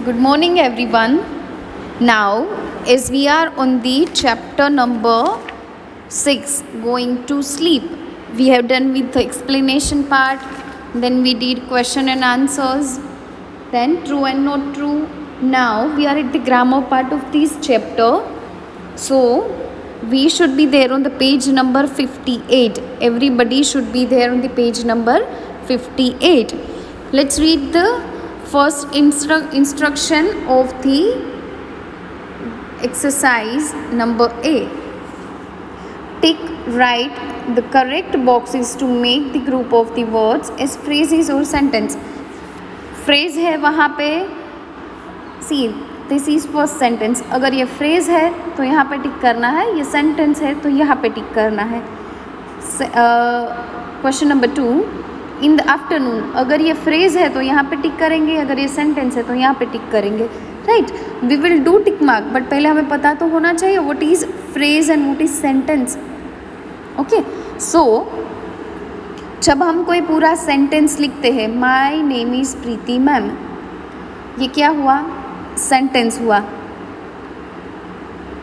Good morning, everyone. Now, as we are on the chapter number 6, going to sleep, we have done with the explanation part, then we did question and answers, then true and not true. Now, we are at the grammar part of this chapter. So, we should be there on the page number 58. Everybody should be there on the page number 58. Let's read the first instruction of the exercise number A. Tick right the correct boxes to make the group of the words as phrases or sentence. Phrase है वहाँ पे, see this is first sentence. अगर ये phrase है तो यहाँ पे टिक करना है, ये sentence है तो यहाँ पे टिक करना है. Question number 2. In the afternoon, अगर ये फ्रेज़ है तो यहाँ पे टिक करेंगे, अगर ये सेंटेंस है तो यहाँ पे टिक करेंगे. Right, we will do tick mark, but पहले हमें पता तो होना चाहिए what is phrase and what is sentence. Okay, so जब हम कोई पूरा सेंटेंस लिखते हैं, my name is Preeti ma'am, ये क्या हुआ? सेंटेंस हुआ,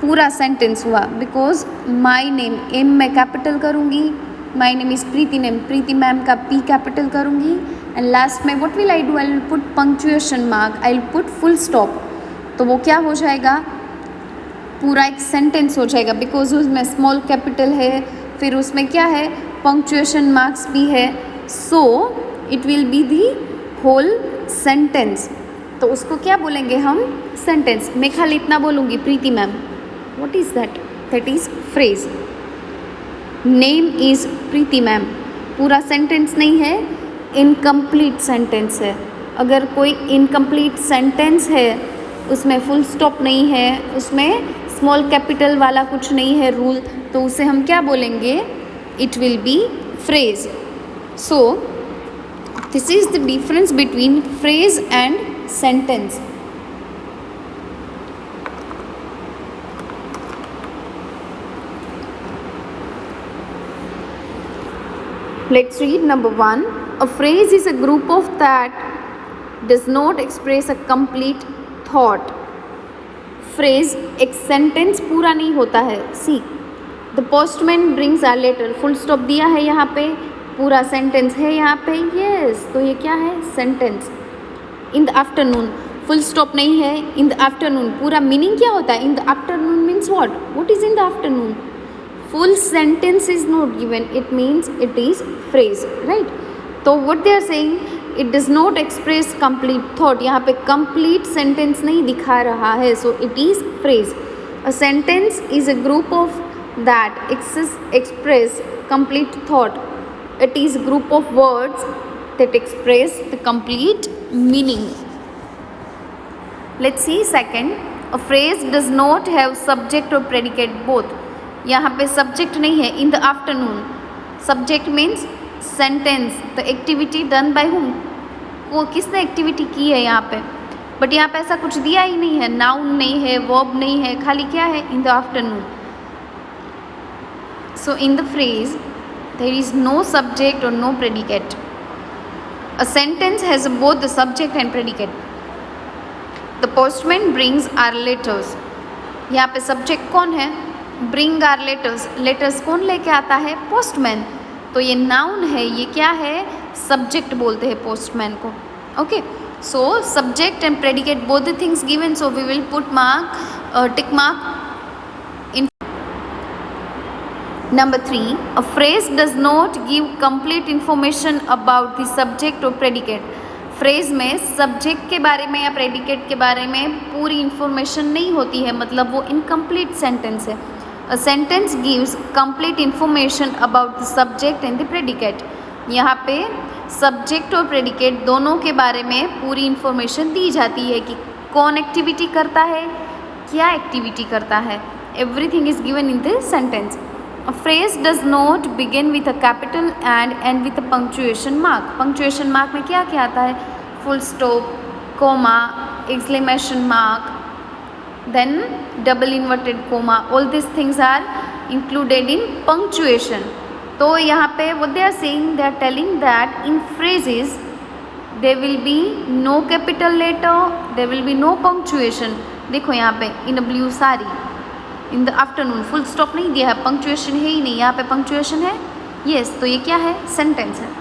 पूरा सेंटेंस हुआ. बिकॉज माई नेम, एम मैं कैपिटल करूँगी, my name is Preeti name, Preeti ma'am का पी कैपिटल करूँगी, एंड लास्ट में what will I do? I will put punctuation mark, I will put full stop. तो वो क्या हो जाएगा? पूरा एक सेंटेंस हो जाएगा, बिकॉज उसमें स्मॉल कैपिटल है, फिर उसमें क्या है? पंक्चुएशन मार्क्स भी है. So it will be the whole sentence. तो उसको क्या बोलेंगे हम? सेंटेंस. मैं खाली इतना बोलूँगी, Preeti ma'am. What is that? That is phrase. Name is Preeti ma'am, पूरा सेंटेंस नहीं है, इनकम्प्लीट सेंटेंस है. अगर कोई इनकम्प्लीट सेंटेंस है, उसमें फुल स्टॉप नहीं है, उसमें स्मॉल कैपिटल वाला कुछ नहीं है रूल, तो उसे हम क्या बोलेंगे? It will be phrase. So this is the difference between phrase and sentence. Let's read number 1. A phrase is a group of that does not express a complete thought. Phrase एक sentence पूरा नहीं होता है. See, the postman brings our letter. Full stop दिया है यहाँ पे, पूरा sentence है यहाँ पे. Yes, तो ये क्या है? Sentence. In the afternoon, full stop नहीं है. In the afternoon, पूरा meaning क्या होता है? In the afternoon means what? What is in the afternoon? Full sentence is not given, it means it is phrase, right? तो what they are saying, it does not express complete thought. यहाँ पे complete sentence नहीं दिखा रहा है, so it is phrase. A sentence is a group of that express complete thought. It is a group of words that express the complete meaning. Let's see second. A phrase does not have subject or predicate both. यहाँ पे subject नहीं है. In the afternoon, subject means sentence, the activity done by whom, वो किसने activity की है यहाँ पे. बट यहाँ पे ऐसा कुछ दिया ही नहीं है, नाउन नहीं है, वर्ब नहीं है, खाली क्या है? In the afternoon. So in the phrase there is no subject और no predicate. A sentence has both the subject and predicate. The postman brings our letters, यहाँ पे सब्जेक्ट कौन है? Bring are letters. लेटर्स कौन लेके आता है? Postman. तो ये नाउन है, ये क्या है? सब्जेक्ट बोलते हैं पोस्टमैन को. Okay, so subject and predicate both the things given, so we will put mark, tick mark in. Number 3. A phrase does not give complete information about the subject or predicate. Phrase में subject के बारे में या predicate के बारे में पूरी information नहीं होती है, मतलब वो इनकम्प्लीट सेंटेंस है. A sentence gives complete information about the subject and the predicate. यहाँ पे सब्जेक्ट और प्रेडिकेट दोनों के बारे में पूरी इन्फॉर्मेशन दी जाती है कि कौन एक्टिविटी करता है, क्या एक्टिविटी करता है. Everything is given in the sentence. A phrase does not begin with a capital and end with a punctuation mark. Punctuation mark में क्या क्या आता है? Full stop, comma, exclamation mark, then double inverted comma. All these things are included in punctuation. तो यहाँ पे what they are saying, they are telling that in phrases there will be no capital letter, there will be no punctuation. देखो यहाँ पे in a blue sari, in the afternoon, full stop नहीं दिया है, punctuation है ही नहीं, यहाँ पे punctuation है, yes, तो ये क्या है, sentence है.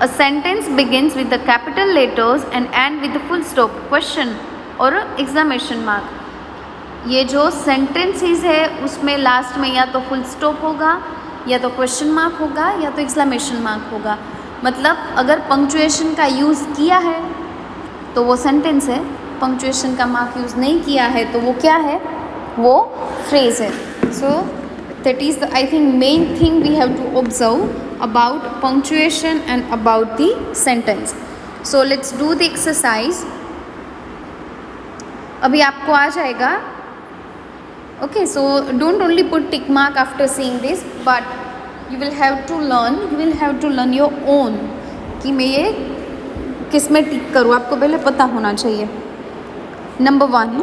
A sentence begins with the capital letters and end with the full stop, question और exclamation mark. ये जो sentences है उसमें लास्ट में या तो full stop होगा, या तो question mark होगा, या तो exclamation mark होगा. मतलब अगर punctuation का यूज़ किया है तो वो sentence है, punctuation का mark यूज़ नहीं किया है तो वो क्या है, वो phrase है. So that is the, I think, main thing we have to observe about punctuation and about the sentence. So let's do the exercise. अभी आपको आ जाएगा. Okay, so don't only put tick mark after seeing this, but you will have to learn your own कि मैं ये किस में टिक करूँ, आपको पहले पता होना चाहिए. Number 1,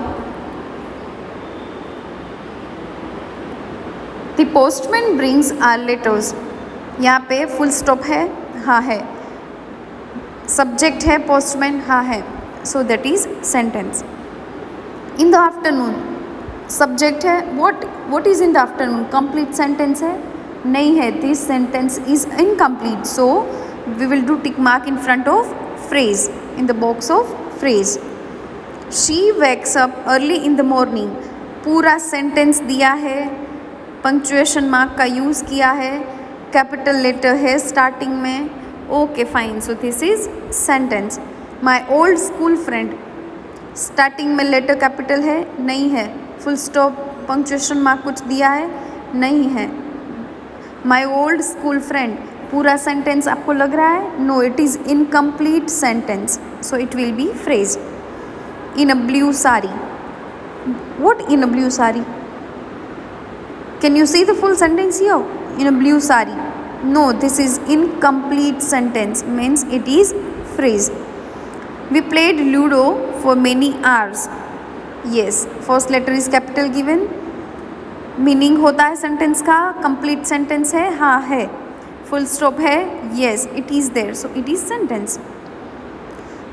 the postman brings our letters. यहाँ पे फुल स्टॉप है, हाँ है. सब्जेक्ट है पोस्टमैन, हाँ है. So that is sentence. In the afternoon subject है, what is in the afternoon, complete sentence है, नहीं है. This sentence is incomplete, so we will do tick mark in front of phrase, in the box of phrase. She wakes up early in the morning, पूरा sentence दिया है, punctuation mark का use किया है, capital letter है starting में. Okay fine, so this is sentence. My old school friend, starting में letter capital है, नहीं है. फुल स्टॉप पंक्चुएशन मार्क कुछ दिया है, नहीं है. माई ओल्ड स्कूल फ्रेंड, पूरा सेंटेंस आपको लग रहा है, no, it is incomplete sentence, so it will be phrase. In a blue sari, what in a blue sari, can you see the full sentence here? In a blue sari, no, this is incomplete sentence, means it is phrase. We played ludo for many hours, yes, first letter is capital given. Meaning होता है sentence का, complete sentence है, हाँ है. Full stop है, yes, it is there, so it is sentence.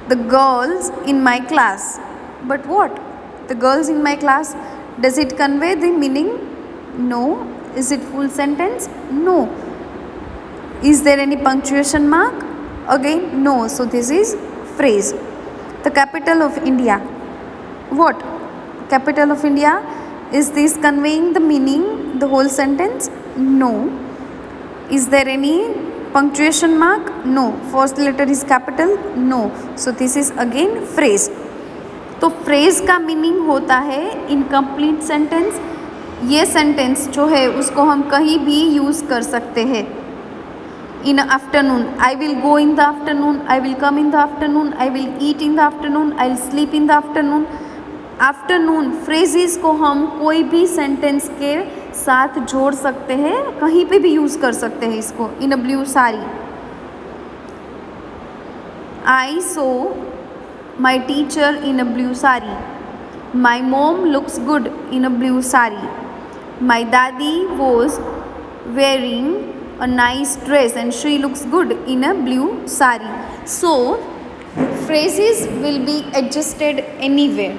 The girls in my class, but what, the girls in my class, does it convey the meaning? No. Is it full sentence? No. Is there any punctuation mark? Again, no. So this is phrase. The capital of India. What? Capital of India. Is this conveying the meaning, the whole sentence? No. Is there any punctuation mark? No. First letter is capital? No. So this is again phrase. तो phrase का meaning होता है incomplete sentence. ये sentence जो है उसको हम कहीं भी यूज़ कर सकते हैं. In afternoon, I will go in the afternoon, I will come in the afternoon, I will eat in the afternoon, I will sleep in the afternoon. Afternoon phrases को हम कोई भी सेंटेंस के साथ जोड़ सकते हैं, कहीं पे भी यूज़ कर सकते हैं इसको. In a blue sari, I saw my teacher in a blue sari. My mom looks good in a blue sari. My daddy was wearing a nice dress and she looks good in a blue sari. So phrases will be adjusted anywhere,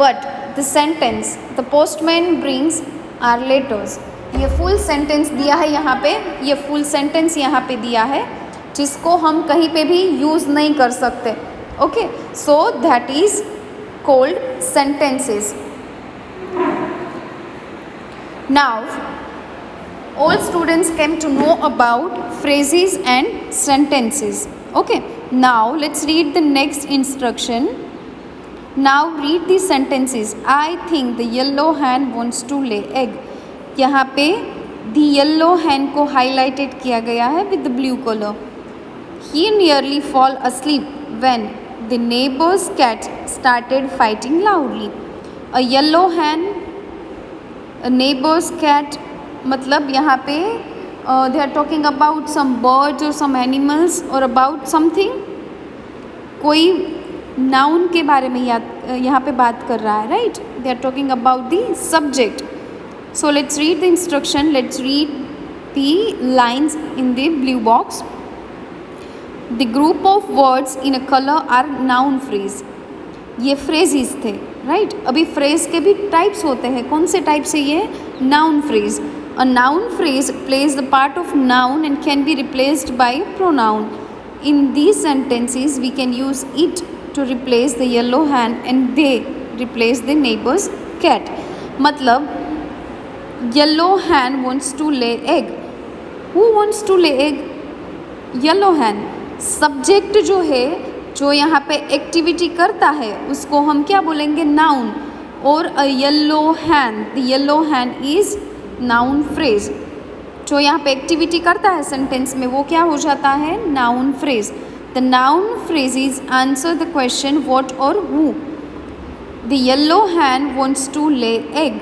but the sentence, the postman brings our letters, ये full sentence दिया है यहाँ पे, ये full sentence यहाँ पे दिया है जिसको हम कहीं पे भी use नहीं कर सकते. Okay, so that is called sentences. Now, all students came to know about phrases and sentences. Okay, now let's read the next instruction. Now read the sentences. I think the yellow hen wants to lay egg. यहाँ पे the yellow hen को highlighted किया गया है with the blue color. He nearly fall asleep when the neighbor's cat started fighting loudly. A yellow hen, a neighbor's cat, मतलब यहाँ पे they are talking about some birds or some animals or about something. कोई noun के बारे में यहाँ पे बात कर रहा है, right? They are talking about the subject. So let's read the instruction. Let's read the lines in the blue box. The group of words in a colour are noun phrase. ये फ्रेजेस थे, right. अभी phrase के भी types होते हैं, कौन से type से ये? Noun phrase. A noun phrase plays the part of noun and can be replaced by pronoun. In these sentences we can use it to replace the yellow hen and they replace the neighbour's cat. मतलब yellow hen wants to lay egg. Who wants to lay egg? Yellow hen. Subject जो है, जो यहाँ पे activity करता है, उसको हम क्या बोलेंगे? नाउन। और a yellow hen, the yellow hen is noun phrase. जो यहाँ पे एक्टिविटी करता है सेंटेंस में, वो क्या हो जाता है? Noun phrase. The noun phrase is answer the question what और who. The yellow hen wants to lay egg.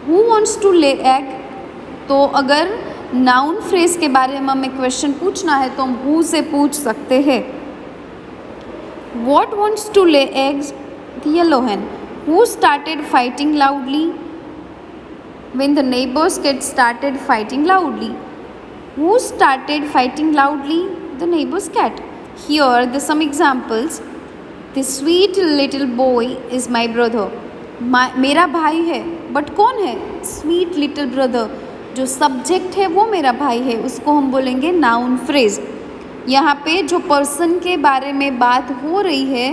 Who wants to lay egg? तो अगर नाउन फ्रेज के बारे में हमें क्वेश्चन पूछना है तो हम हु से पूछ सकते हैं। What wants to lay eggs? The yellow hen. Who started fighting loudly? When the neighbors cat started fighting loudly. Who started fighting loudly? The neighbor's cat. Here the some examples. The sweet little boy is my brother. मेरा भाई है, but कौन है? Sweet little brother. जो subject है वो मेरा भाई है, उसको हम बोलेंगे नाउन फ्रेज। यहाँ पे जो पर्सन के बारे में बात हो रही है,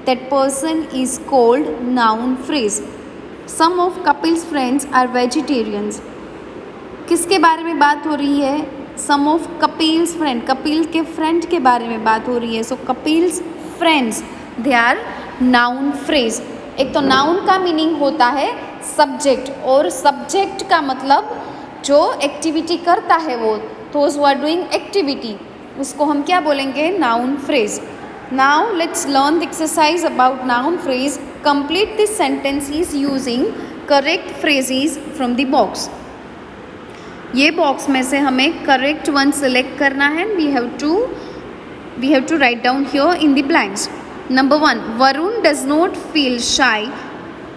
that person is called noun phrase. Some of Kapil's friends are vegetarians. किसके बारे में बात हो रही है? Some of Kapil's friend, Kapil के फ्रेंड के बारे में बात हो रही है। So Kapil's friends, they are noun phrase. एक तो नाउन का मीनिंग होता है सब्जेक्ट, और सब्जेक्ट का मतलब जो एक्टिविटी करता है, वो those who are doing activity, उसको हम क्या बोलेंगे? Noun phrase. Now let's learn the exercise about noun phrase. Complete this sentences using correct phrases from the box. ये बॉक्स में से हमें करेक्ट वन सेलेक्ट करना है। We have to write down here in the blanks. Number 1, Varun does not feel shy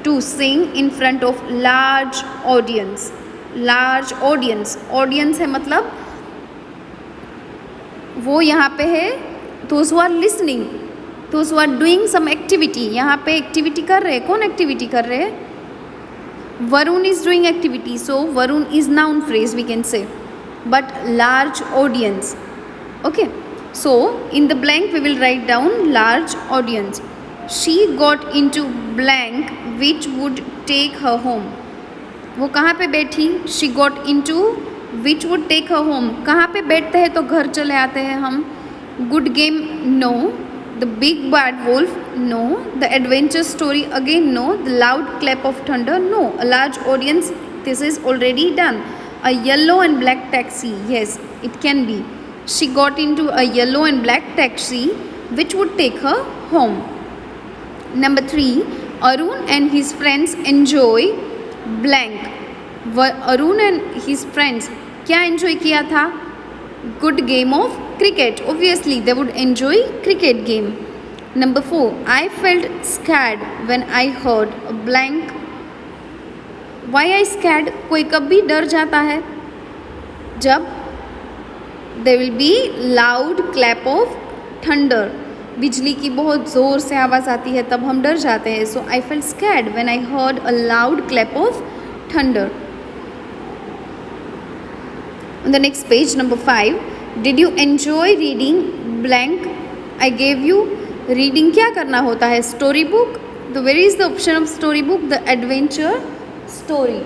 to sing in front of large audience. Large audience, audience है मतलब वो यहाँ पे है those who are listening, those who are doing some activity। यहाँ पे activity कर रहे हैं, कौन एक्टिविटी कर रहे हैं? Varun is doing activity, so Varun is noun phrase we can say, but large audience, okay। So in the blank we will write down large audience. She got into blank which would take her home. वो कहाँ पे बैठी? She got into which would take her home. कहाँ पे बैठते हैं तो घर चले आते हैं हम? Good game, no. The big bad wolf, no. The adventure story, again no. The loud clap of thunder, no. A large audience, this is already done. A yellow and black taxi, yes, it can be. She got into a yellow and black taxi which would take her home. Number 3, Arun and his friends enjoy blank. Arun and his friends क्या enjoy किया था? Good game of cricket. Obviously they would enjoy cricket game. Number 4, I felt scared when I heard a blank. Why I scared? कोई कभी डर जाता है जब there will be loud clap of thunder, बिजली की बहुत ज़ोर से आवाज़ आती है तब हम डर जाते हैं। So I felt scared when I heard a loud clap of thunder. On the next page, number 5, did you enjoy reading blank? I gave you reading क्या करना होता है? Story book. So where is the option of story book? The adventure story.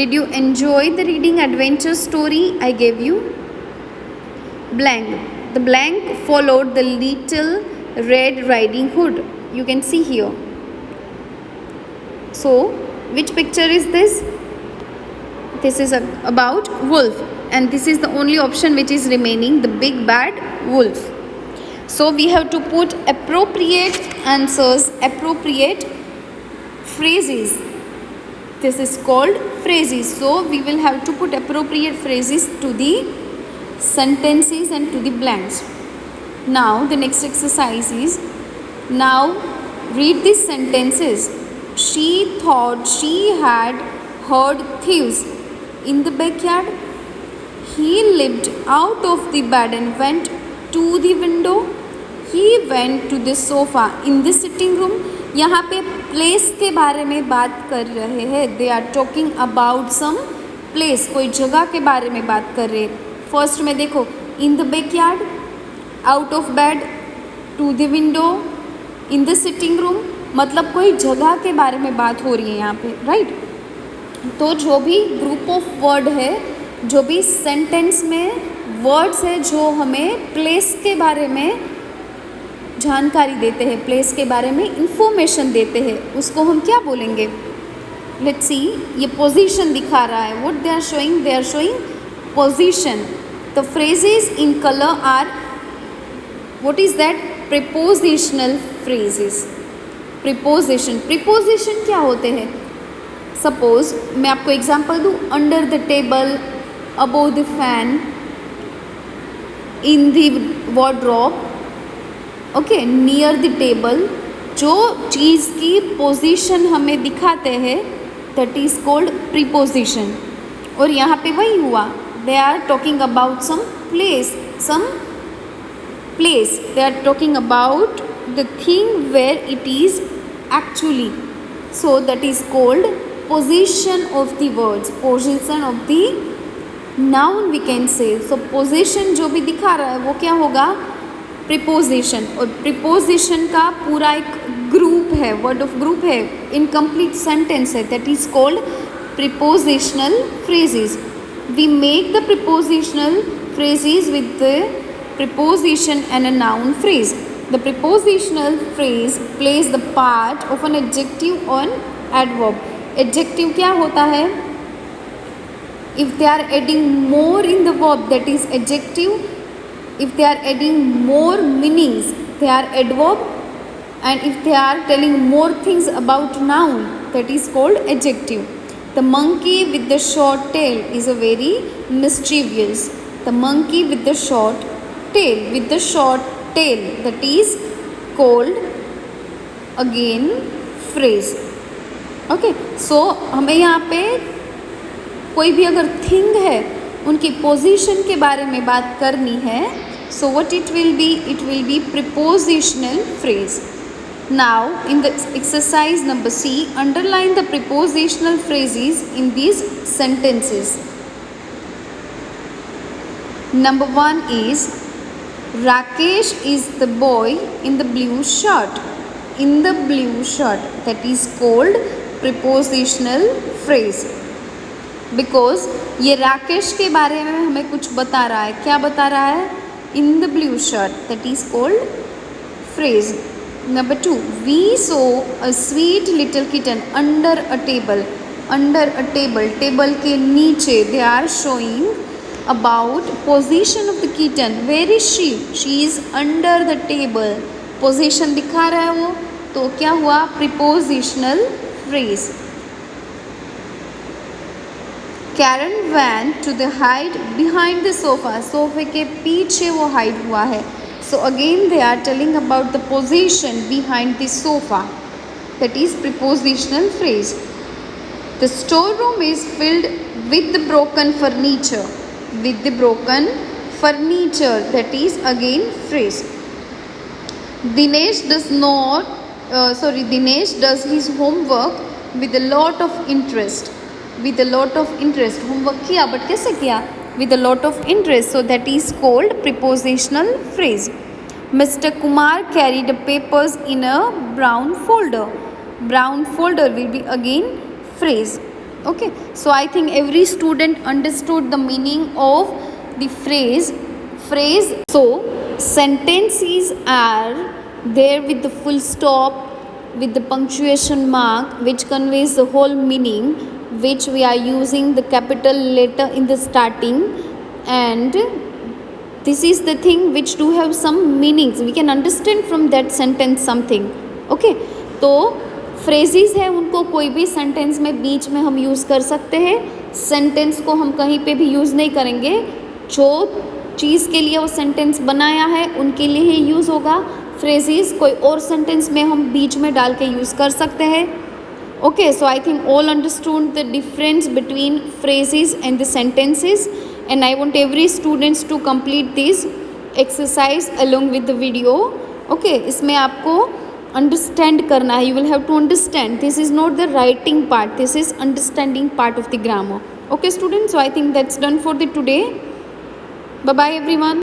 Did you enjoy the reading adventure story? I gave you blank. The blank followed the little red riding hood. You can see here. So which picture is this? This is about wolf, and this is the only option which is remaining, the big bad wolf. So we have to put appropriate answers, appropriate phrases. This is called phrases. So we will have to put appropriate phrases to the sentences and to the blanks. Now the next exercise is, now read these sentences. She thought she had heard thieves in the backyard. He leaped out of the bed and went to the window, he went to the sofa in the sitting room. यहाँ पे place के बारे में बात कर रहे हैं, they are talking about some place, कोई जगह के बारे में बात कर रहे हैं। फर्स्ट में देखो, in the backyard, out of bed, to the window, in the sitting room, मतलब कोई जगह के बारे में बात हो रही है यहाँ पे, राइट। तो जो भी ग्रुप ऑफ वर्ड है, जो भी सेंटेंस में वर्ड्स है जो हमें प्लेस के बारे में जानकारी देते हैं, प्लेस के बारे में इंफॉर्मेशन देते हैं, उसको हम क्या बोलेंगे? लेट्स सी, ये पोजीशन दिखा रहा है, what they are showing position. The phrases in colour are, what is that? Prepositional phrases. Preposition क्या होते हैं? सपोज मैं आपको एग्जांपल दूँ, under the table, above the fan, in the wardrobe, okay, near the table. जो चीज़ की position हमें दिखाते हैं दैट इज कॉल्ड प्रीपोजिशन। और यहाँ पे वही हुआ, they are talking about some place, they are talking about the thing where it is actually, so that is called position of the words, position of the noun we can say। so position जो भी दिखा रहा है वो क्या होगा? Preposition. और preposition का पूरा एक ग्रुप है, वर्ड ऑफ ग्रुप है, इनकम्प्लीट सेंटेंस है, that is called prepositional phrases. We make the prepositional phrases with the preposition and a noun phrase. The prepositional phrase plays the part of an adjective or adverb. Adjective क्या होता है? If they are adding more in the verb, that is adjective. If they are adding more meanings, they are adverb. And if they are telling more things about noun, that is called adjective. The monkey with the short tail is a very mischievous. The monkey with the short tail, that is called again phrase। Okay, so हमें यहाँ पे कोई भी अगर thing है उनकी position के बारे में बात करनी है, so what it will B prepositional phrase. Now in the exercise number C, underline the prepositional phrases in these sentences. Number 1 is Rakesh is the boy in the blue shirt. In the blue shirt, that is called prepositional phrase, because ये राकेश के बारे में हमें कुछ बता रहा है। क्या बता रहा है? In the blue shirt, that is called phrase। Number 2, we saw a sweet little kitten under a table. Under a table, table के नीचे, they are showing about position of the kitten, where is she is under the table, position दिखा रहा है वो, तो क्या हुआ? prepositional phrase। Karen went to the hide behind the sofa, सोफे के पीछे वो हाइड हुआ है, so again they are telling about the position behind the sofa, that is prepositional phrase। The storeroom is filled with the broken furniture, that is again phrase। Dinesh does his homework with a lot of interest, homework किया, but कैसे किया? With a lot of interest, so that is called prepositional phrase। Mr. Kumar carried the papers in a brown folder will be again phrase। Okay, so I think every student understood the meaning of the phrase। So sentences are there with the full stop, with the punctuation mark, which conveys the whole meaning, which we are using the capital letter in the starting, and this is the thing which do have some meanings, we can understand from that sentence something। Okay, तो phrases है उनको कोई भी sentence में बीच में हम use कर सकते हैं। सेंटेंस को हम कहीं पे भी यूज़ नहीं करेंगे, जो चीज़ के लिए वो सेंटेंस बनाया है उनके लिए ही यूज़ होगा। फ्रेजेस कोई और सेंटेंस में हम बीच में डाल के यूज़ कर सकते हैं। Okay, so I think all understood the difference between phrases and the sentences, and I want every students to complete this exercise along with the video. Okay, इसमें आपको अंडरस्टैंड करना है. You will have to understand. This is not the writing part, this is understanding part of the grammar. Okay students, so I think that's done for the today. Bye bye everyone.